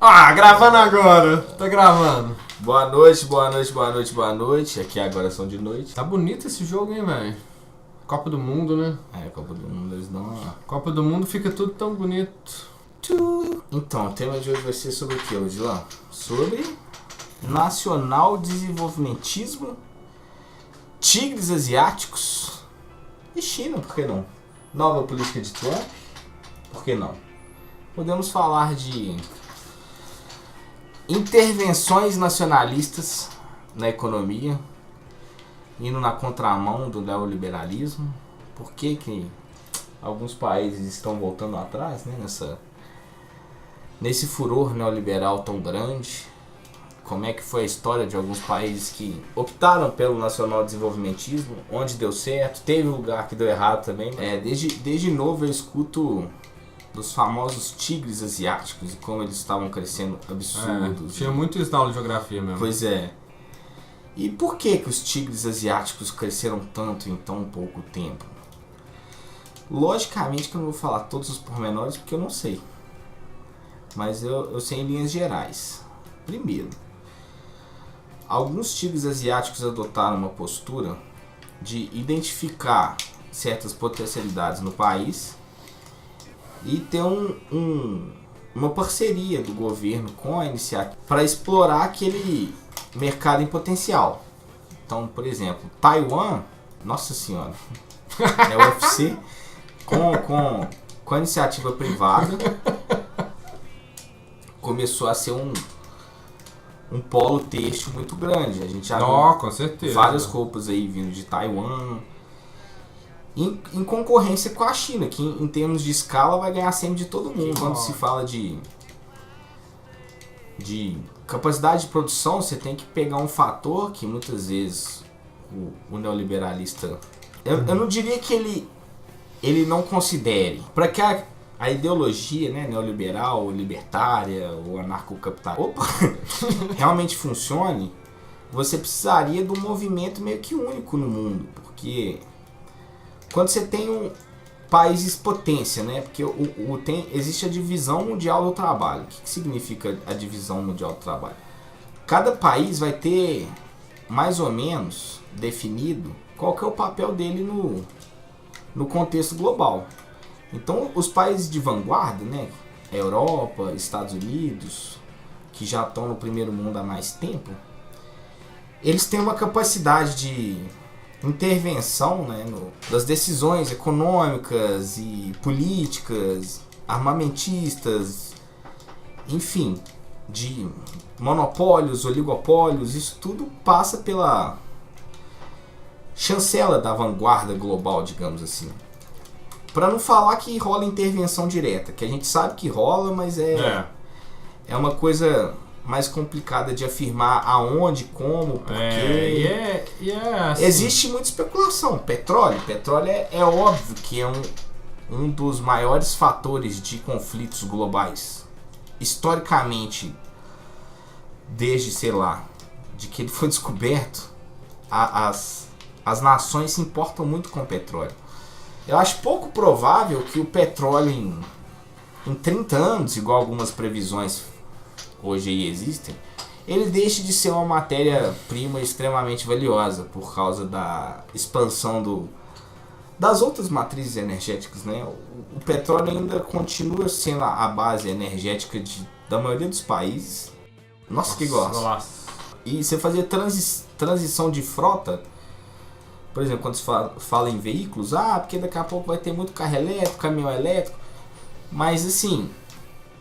Gravando agora. Tá gravando. Boa noite, boa noite, boa noite, boa noite. Aqui agora são de noite. Tá bonito esse jogo, hein, velho? Copa do Mundo, né? Copa do Mundo, eles dão uma... Copa do Mundo fica tudo tão bonito. Então, o tema de hoje vai ser sobre o que, Odilon? Sobre nacional desenvolvimentismo, tigres asiáticos e China, por que não? Nova política de Trump, por que não? Podemos falar de intervenções nacionalistas na economia, indo na contramão do neoliberalismo. Por que alguns países estão voltando atrás, né, nesse furor neoliberal tão grande? Como é que foi a história de alguns países que optaram pelo nacional desenvolvimentismo, onde deu certo, teve um lugar que deu errado também. Desde novo eu escuto dos famosos tigres asiáticos e como eles estavam crescendo absurdos. Tinha muito isso na aula de geografia mesmo. Pois é. E por que os tigres asiáticos cresceram tanto em tão pouco tempo? Logicamente que eu não vou falar todos os pormenores porque eu não sei. Mas eu sei em linhas gerais. Primeiro, alguns tigres asiáticos adotaram uma postura de identificar certas potencialidades no país e ter uma parceria do governo com a iniciativa para explorar aquele mercado em potencial. Então, por exemplo, Taiwan, nossa senhora, é o UFC, com a iniciativa privada, começou a ser um polo têxtil muito grande. A gente já viu com certeza. Várias roupas aí vindo de Taiwan, em concorrência com a China, que em termos de escala vai ganhar sempre de todo mundo. Quando se fala de capacidade de produção, você tem que pegar um fator que muitas vezes o neoliberalista... Eu não diria que ele não considere. Para que a ideologia, né, neoliberal, libertária ou anarcocapitalista realmente funcione, você precisaria de um movimento meio que único no mundo. Porque quando você tem países potência, né, porque existe a divisão mundial do trabalho. O que significa a divisão mundial do trabalho? Cada país vai ter mais ou menos definido qual que é o papel dele no contexto global. Então, os países de vanguarda, né, Europa, Estados Unidos, que já estão no primeiro mundo há mais tempo, eles têm uma capacidade de intervenção, né, das decisões econômicas e políticas, armamentistas, enfim, de monopólios, oligopólios. Isso tudo passa pela chancela da vanguarda global, digamos assim. Para não falar que rola intervenção direta, que a gente sabe que rola, mas é uma coisa mais complicada de afirmar aonde, como, porquê. Assim. Existe muita especulação. Petróleo é óbvio que é um dos maiores fatores de conflitos globais. Historicamente, desde, sei lá, de que ele foi descoberto, as nações se importam muito com o petróleo. Eu acho pouco provável que o petróleo em 30 anos, igual algumas previsões hoje aí existem, ele deixe de ser uma matéria-prima extremamente valiosa por causa da expansão das outras matrizes energéticas, né? O petróleo ainda continua sendo a base energética da maioria dos países. Nossa, que gosto! E você fazer transição de frota, por exemplo, quando se fala em veículos, porque daqui a pouco vai ter muito carro elétrico, caminhão elétrico, mas assim,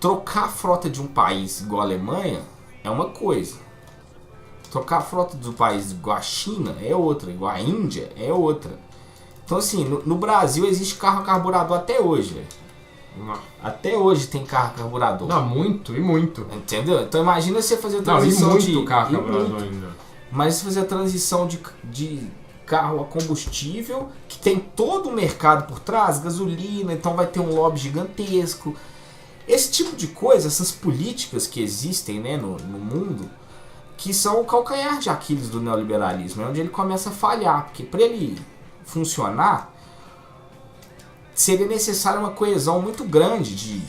trocar a frota de um país igual a Alemanha é uma coisa, trocar a frota do país igual a China é outra, igual a Índia é outra. Então assim, no Brasil existe carro a carburador até hoje, velho. Até hoje tem carro a carburador. Não, muito e muito. Entendeu? Então imagina você fazer a transição carro a carburador ainda. Mas você fazer a transição de carro a combustível, que tem todo o mercado por trás, gasolina, então vai ter um lobby gigantesco. Esse tipo de coisa, essas políticas que existem, né, no mundo, que são o calcanhar de Aquiles do neoliberalismo, é onde ele começa a falhar, porque para ele funcionar, seria necessária uma coesão muito grande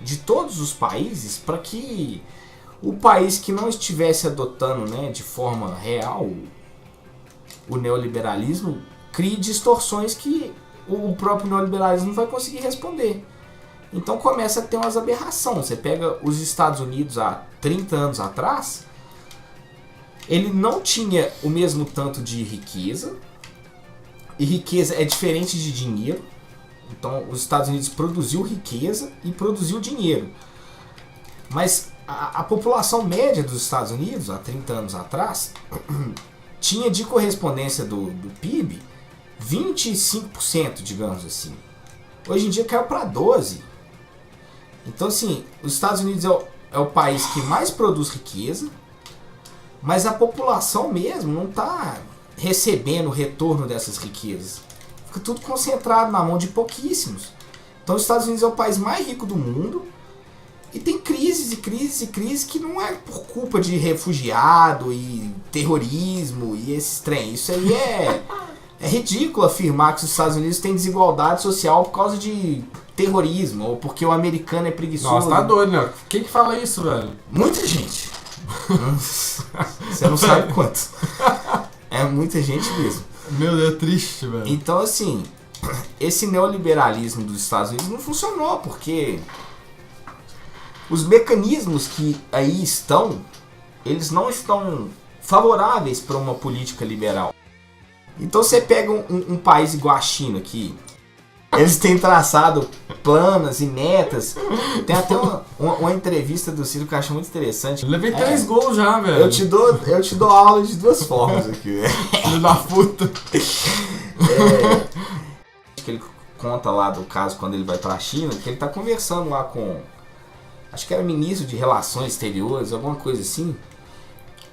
de todos os países para que o país que não estivesse adotando, né, de forma real o neoliberalismo crie distorções que o próprio neoliberalismo não vai conseguir responder. Então começa a ter umas aberrações. Você pega os Estados Unidos há 30 anos atrás, ele não tinha o mesmo tanto de riqueza, e riqueza é diferente de dinheiro. Então os Estados Unidos produziu riqueza e produziu dinheiro. Mas a população média dos Estados Unidos, há 30 anos atrás, tinha de correspondência do PIB 25%, digamos assim. Hoje em dia caiu para 12%. Então, assim, os Estados Unidos é o país que mais produz riqueza, mas a população mesmo não está recebendo o retorno dessas riquezas. Fica tudo concentrado na mão de pouquíssimos. Então, os Estados Unidos é o país mais rico do mundo e tem crises e crises e crises que não é por culpa de refugiado e terrorismo e esses trem. Isso aí é ridículo afirmar que os Estados Unidos têm desigualdade social por causa de terrorismo ou porque o americano é preguiçoso. Nossa, tá doido, né? Quem que fala isso, velho? Muita gente. Você não sabe quanto. É muita gente mesmo. Meu Deus, é triste, velho. Então, assim, esse neoliberalismo dos Estados Unidos não funcionou porque os mecanismos que aí estão, eles não estão favoráveis para uma política liberal. Então você pega um país igual a China, que eles têm traçado planos e metas. Tem até uma entrevista do Ciro que eu acho muito interessante. Eu levei 3 gols já, velho. Eu te dou aula de duas formas aqui. Filho da puta. Que ele conta lá do caso quando ele vai pra China, que ele tá conversando lá com, acho que era ministro de Relações Exteriores, alguma coisa assim.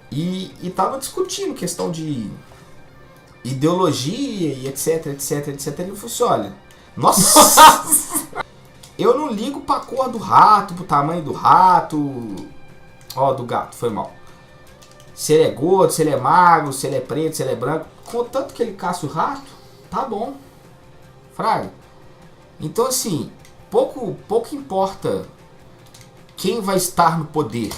E tava discutindo questão de ideologia e etc. Ele falou assim, olha, nossa, eu não ligo pra cor do rato, pro tamanho do rato, ó, do gato, foi mal. Se ele é gordo, se ele é magro, se ele é preto, se ele é branco, contanto que ele caça o rato, tá bom, fraga. Então assim, pouco importa quem vai estar no poder.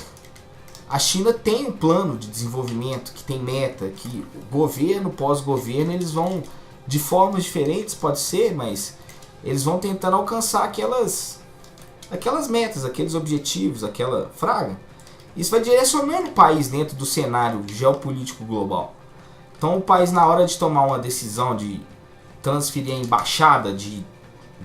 A China tem um plano de desenvolvimento que tem meta, que o governo, pós-governo, eles vão de formas diferentes, pode ser, mas eles vão tentando alcançar aquelas metas, aqueles objetivos, aquela fraga. Isso vai direcionando o país dentro do cenário geopolítico global. Então o país, na hora de tomar uma decisão de transferir a embaixada de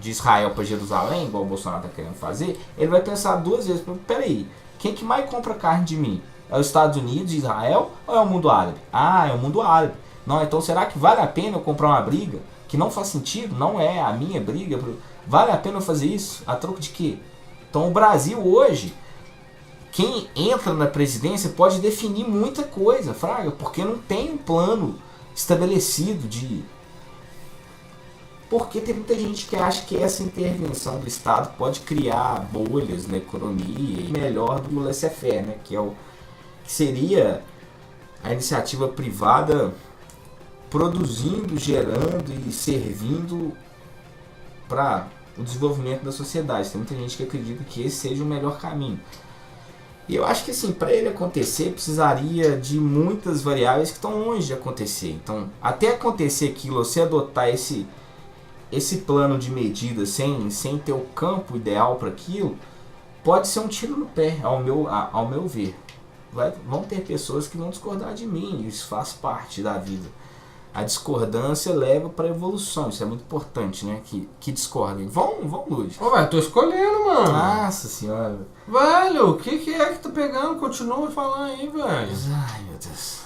Israel para Jerusalém, igual o Bolsonaro está querendo fazer, ele vai pensar 2 vezes, peraí, quem que mais compra carne de mim? É os Estados Unidos, Israel ou é o mundo árabe? Ah, é o mundo árabe. Não, então será que vale a pena eu comprar uma briga que não faz sentido? Não é a minha briga. Vale a pena eu fazer isso? A troco de quê? Então o Brasil hoje, quem entra na presidência pode definir muita coisa, fraga, porque não tem um plano estabelecido de... Porque tem muita gente que acha que essa intervenção do Estado pode criar bolhas na economia e melhor do laissez-faire, né? Que seria a iniciativa privada produzindo, gerando e servindo para o desenvolvimento da sociedade. Tem muita gente que acredita que esse seja o melhor caminho. E eu acho que assim, para ele acontecer, precisaria de muitas variáveis que estão longe de acontecer. Então, até acontecer aquilo, você adotar esse plano de medida sem ter o campo ideal para aquilo, pode ser um tiro no pé, ao meu ver. Vão ter pessoas que vão discordar de mim, isso faz parte da vida. A discordância leva para a evolução, isso é muito importante, né? Que discordem. Vão, Luiz. Ô, velho, tô escolhendo, mano. Nossa senhora. Velho, o que é que tá pegando? Continua falando aí, velho. Ai, meu Deus.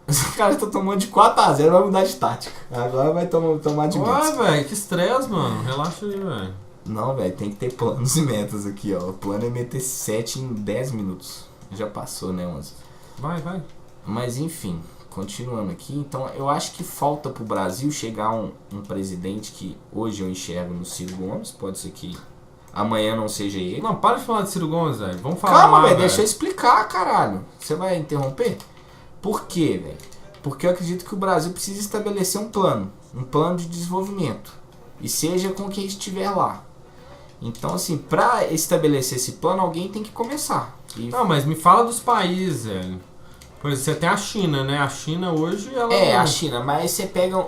Esse cara tá tomando de 4-0, vai mudar de tática. Agora vai tomar de metas. Ué, velho, que estresse, mano. Relaxa aí, velho. Não, velho, tem que ter planos e metas aqui, ó. O plano é meter 7 em 10 minutos. Já passou, né, 11. Vai. Mas, enfim, continuando aqui. Então, eu acho que falta pro Brasil chegar um presidente que hoje eu enxergo no Ciro Gomes. Pode ser que amanhã não seja ele. Não, para de falar de Ciro Gomes, velho. Vamos falar Calma, lá, velho, deixa eu explicar, caralho. Você vai interromper? Por quê, velho? Porque eu acredito que o Brasil precisa estabelecer um plano de desenvolvimento. E seja com quem estiver lá. Então, assim, pra estabelecer esse plano, alguém tem que começar. Não, mas me fala dos países, velho. Por exemplo, você tem a China, né? A China hoje, ela... A China, mas você pega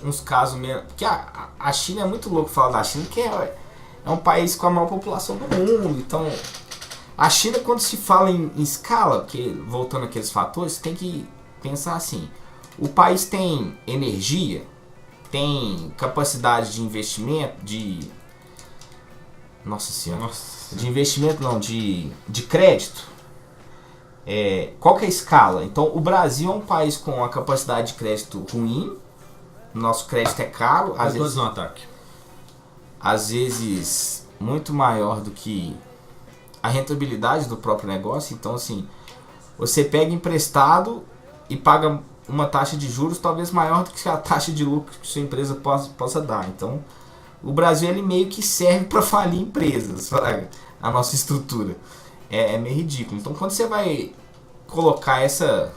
uns casos mesmo... Porque a China é muito louco falar da China, porque é um país com a maior população do mundo. Então, a China, quando se fala em escala, porque, voltando àqueles fatores, você tem que pensar assim. O país tem energia, tem capacidade de investimento, de investimento não, de crédito. Qual que é a escala? Então, o Brasil é um país com a capacidade de crédito ruim. Nosso crédito é caro. Às vezes muito maior do que a rentabilidade do próprio negócio. Então, assim, você pega emprestado e paga uma taxa de juros talvez maior do que a taxa de lucro que sua empresa possa dar. Então, o Brasil ele meio que serve para falir empresas, a nossa estrutura. É meio ridículo. Então, quando você vai colocar essa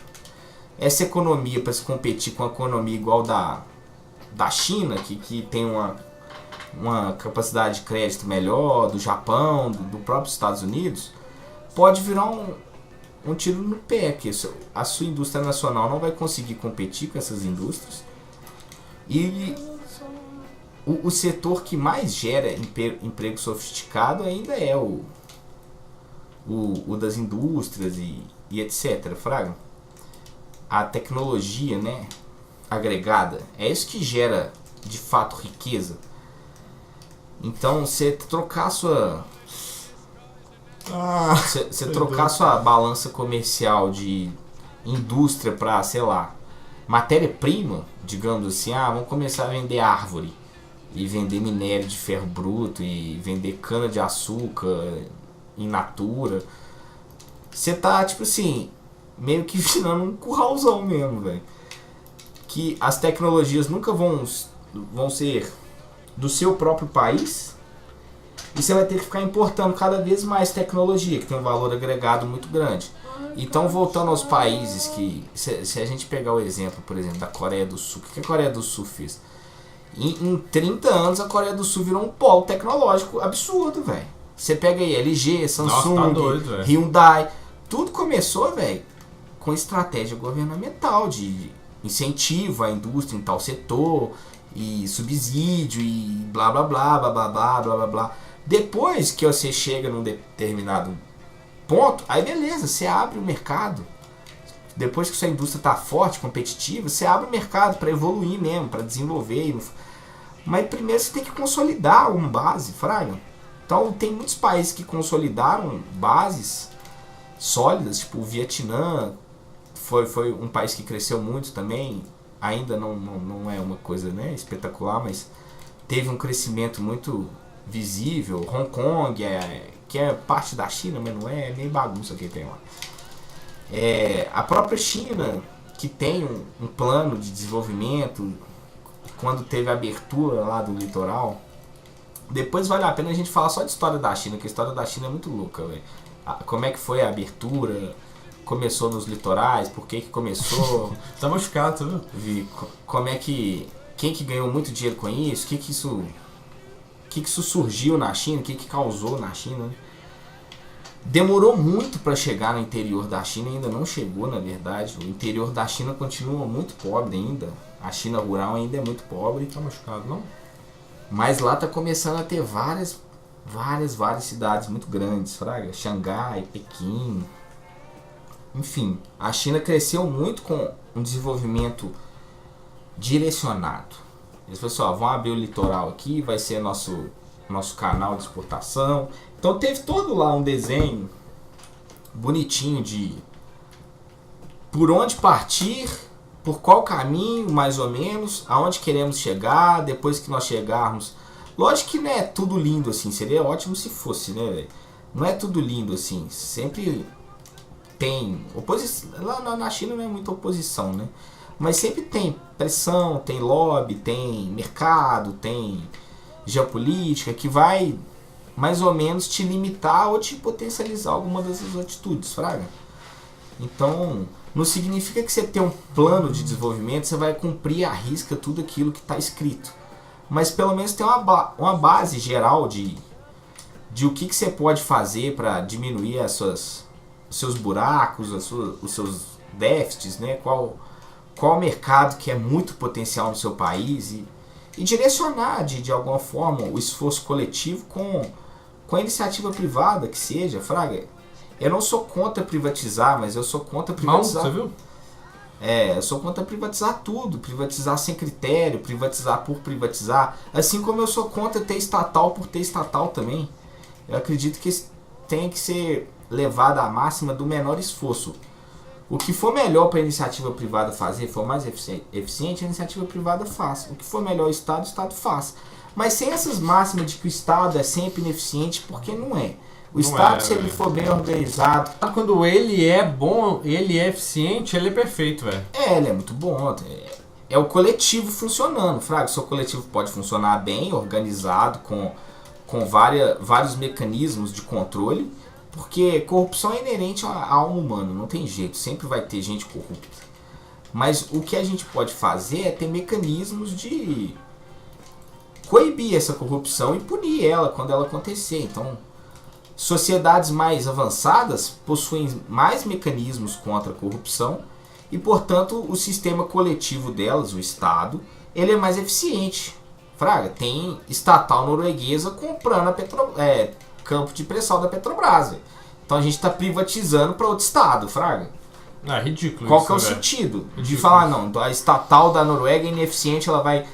economia para se competir com a economia igual da China, que tem uma capacidade de crédito melhor, do Japão, do próprio Estados Unidos, pode virar um tiro no pé, que a sua indústria nacional não vai conseguir competir com essas indústrias. E o setor que mais gera emprego sofisticado ainda é o das indústrias e etc. Fraga. A tecnologia, né, agregada, é isso que gera de fato riqueza. Então, você trocar sua trocar sua balança comercial de indústria para, sei lá, matéria-prima, digamos assim, vamos começar a vender árvore e vender minério de ferro bruto e vender cana de açúcar in natura. Você tá, tipo assim, meio que virando um curralzão mesmo, velho. Que as tecnologias nunca vão ser do seu próprio país. E você vai ter que ficar importando cada vez mais tecnologia, que tem um valor agregado muito grande. Então, voltando aos países que... Se a gente pegar o exemplo, por exemplo, da Coreia do Sul. O que a Coreia do Sul fez? Em 30 anos, a Coreia do Sul virou um polo tecnológico absurdo, velho. Você pega aí LG, Samsung, Nossa, tá doido, Hyundai. Tudo começou, velho, com estratégia governamental de incentivo à indústria em tal setor, e subsídio, e blá blá blá, blá blá blá, blá blá blá. Depois que você chega num determinado ponto, aí beleza, você abre o mercado. Depois que sua indústria está forte, competitiva, você abre o mercado para evoluir mesmo, para desenvolver. Mas primeiro você tem que consolidar uma base, fraga. Então tem muitos países que consolidaram bases sólidas, tipo o Vietnã foi um país que cresceu muito também. Ainda não é uma coisa, né, espetacular, mas teve um crescimento muito visível. Hong Kong, que é parte da China, mas não é nem bagunça que tem lá. A própria China, que tem um plano de desenvolvimento, quando teve a abertura lá do litoral. Depois vale a pena a gente falar só de história da China, que a história da China é muito louca, velho. Como é que foi a abertura, começou nos litorais, por que começou. Tá machucado, viu? Como é que... Quem que ganhou muito dinheiro com isso, o que isso surgiu na China, o que causou na China, né? Demorou muito para chegar no interior da China, ainda não chegou, na verdade. O interior da China continua muito pobre ainda. A China rural ainda é muito pobre. Tá machucado, não? Mas lá tá começando a ter várias cidades muito grandes, fraga. Xangai, Pequim. Enfim, a China cresceu muito com um desenvolvimento direcionado. Eles falaram, vão abrir o litoral aqui, vai ser nosso canal de exportação. Então teve todo lá um desenho bonitinho de por onde partir, por qual caminho, mais ou menos, aonde queremos chegar, depois que nós chegarmos. Lógico que não é tudo lindo assim, seria ótimo se fosse, né, velho? Não é tudo lindo assim, sempre tem oposição. Lá na China não é muita oposição, né? Mas sempre tem pressão, tem lobby, tem mercado, tem geopolítica que vai mais ou menos te limitar ou te potencializar alguma dessas atitudes, fraga. Então, não significa que você tem um plano de desenvolvimento, você vai cumprir à risca tudo aquilo que está escrito. Mas pelo menos tem uma base geral de de o que você pode fazer para diminuir os seus buracos, os seus déficits, né? Qual mercado que é muito potencial no seu país e direcionar de alguma forma o esforço coletivo com a iniciativa privada que seja, fraga. Eu não sou contra privatizar, mas eu sou contra privatizar. Não, você viu? Eu sou contra privatizar tudo, privatizar sem critério, privatizar por privatizar, assim como eu sou contra ter estatal por ter estatal também. Eu acredito que tem que ser levado à máxima do menor esforço. O que for melhor para a iniciativa privada fazer, for mais eficiente, a iniciativa privada faz. O que for melhor o Estado faz. Mas sem essas máximas de que o Estado é sempre ineficiente, porque não é. O Estado, se ele for bem organizado... Quando ele é bom, ele é eficiente, ele é perfeito, velho. Ele é muito bom. É o coletivo funcionando, fraga. O seu coletivo pode funcionar bem, organizado, com vários mecanismos de controle, porque corrupção é inerente à alma humana, não tem jeito, sempre vai ter gente corrupta. Mas o que a gente pode fazer é ter mecanismos de coibir essa corrupção e punir ela quando ela acontecer. Então, sociedades mais avançadas possuem mais mecanismos contra a corrupção e, portanto, o sistema coletivo delas, o Estado, ele é mais eficiente. Fraga, tem estatal norueguesa comprando campo de pré-sal da Petrobras. Véio. Então a gente está privatizando para outro estado, fraga. É ridículo. Qual que é o sentido de falar, não, a estatal da Noruega é ineficiente, ela vai...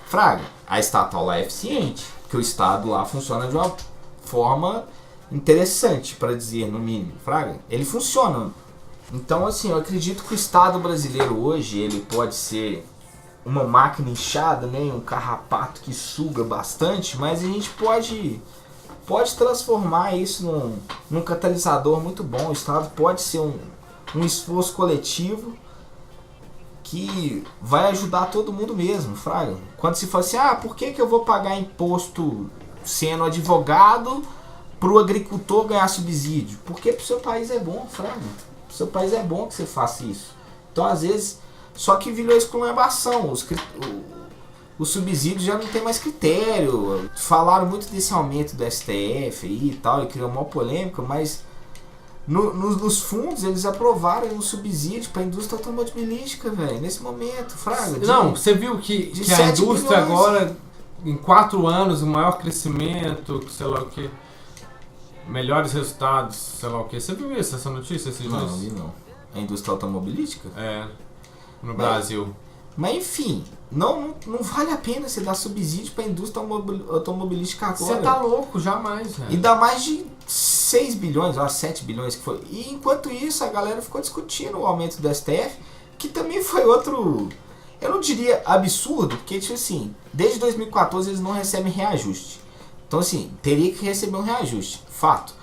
Fraga, a estatal lá é eficiente, porque o estado lá funciona de uma forma interessante, para dizer, no mínimo. Fraga, ele funciona. Então, assim, eu acredito que o estado brasileiro hoje, ele pode ser uma máquina inchada, né, um carrapato que suga bastante, mas a gente pode transformar isso num catalisador muito bom. O Estado pode ser um esforço coletivo que vai ajudar todo mundo mesmo, fraga. Quando se fala assim, por que eu vou pagar imposto sendo advogado pro agricultor ganhar subsídio? Porque pro seu país é bom, fraga. Pro seu país é bom que você faça isso. Então, às vezes, só que virou esculhambação. Os subsídios já não tem mais critério. Falaram muito desse aumento do STF aí e tal, e criou uma polêmica, mas nos fundos eles aprovaram um subsídio para a indústria automobilística, velho, nesse momento, fraga. Não, você viu que a indústria agora, em 4 anos, o maior crescimento, sei lá o que, melhores resultados, sei lá o que. Você viu isso, essa notícia? Não vi não. A indústria automobilística? No Brasil. Mas enfim, não vale a pena você dar subsídio para a indústria automobilística agora. Você tá louco, jamais, velho. E dá mais de 6 bilhões, ou 7 bilhões que foi. E enquanto isso, a galera ficou discutindo o aumento do STF, que também foi outro, eu não diria absurdo, porque tipo assim, desde 2014 eles não recebem reajuste. Então assim, teria que receber um reajuste, fato.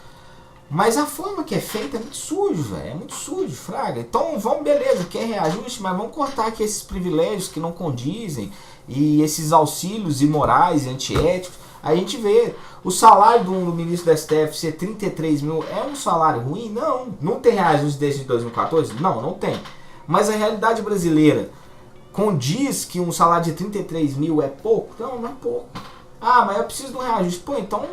Mas a forma que é feita é muito sujo, velho. É muito sujo, fraga. Então vamos, beleza, quer reajuste, mas vamos cortar aqui esses privilégios que não condizem e esses auxílios imorais e antiéticos. A gente vê o salário do ministro do STF ser 33 mil. É um salário ruim? Não tem reajuste desde 2014? Não tem. Mas a realidade brasileira condiz que um salário de 33 mil é pouco? Não é pouco. Mas eu preciso de um reajuste. Pô, então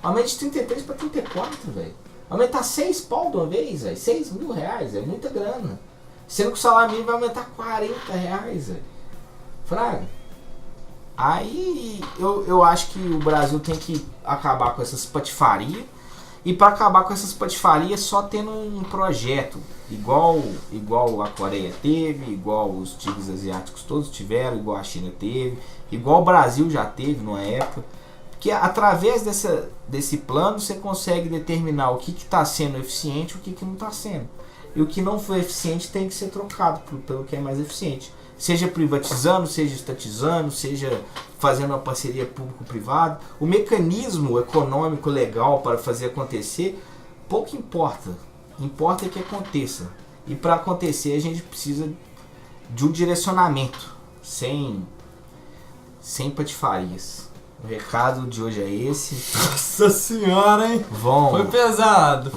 aumenta de 33 para 34, velho. Aumentar 6 pau de uma vez, velho. 6 mil reais, é muita grana. Sendo que o salário mínimo vai aumentar 40 reais, velho. Fraga. Aí eu acho que o Brasil tem que acabar com essas patifarias. E para acabar com essas patifarias, só tendo um projeto. Igual a Coreia teve, igual os tigres asiáticos todos tiveram, igual a China teve, igual o Brasil já teve numa época. Que através desse plano você consegue determinar o que está sendo eficiente e o que não está sendo. E o que não for eficiente tem que ser trocado pelo que é mais eficiente. Seja privatizando, seja estatizando, seja fazendo uma parceria público-privada. O mecanismo econômico legal para fazer acontecer, pouco importa. Importa que aconteça. E para acontecer a gente precisa de um direcionamento, sem patifarias. O recado de hoje é esse. Nossa senhora, hein? Foi pesado.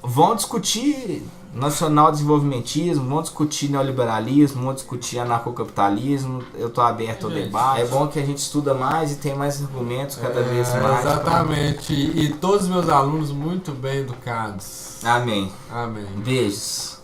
Vão discutir nacional desenvolvimentismo, vamos discutir neoliberalismo, vamos discutir anarcocapitalismo, eu tô aberto ao debate. É bom que a gente estuda mais e tem mais argumentos cada vez mais. Exatamente, e todos os meus alunos muito bem educados. Amém. Amém. Beijos.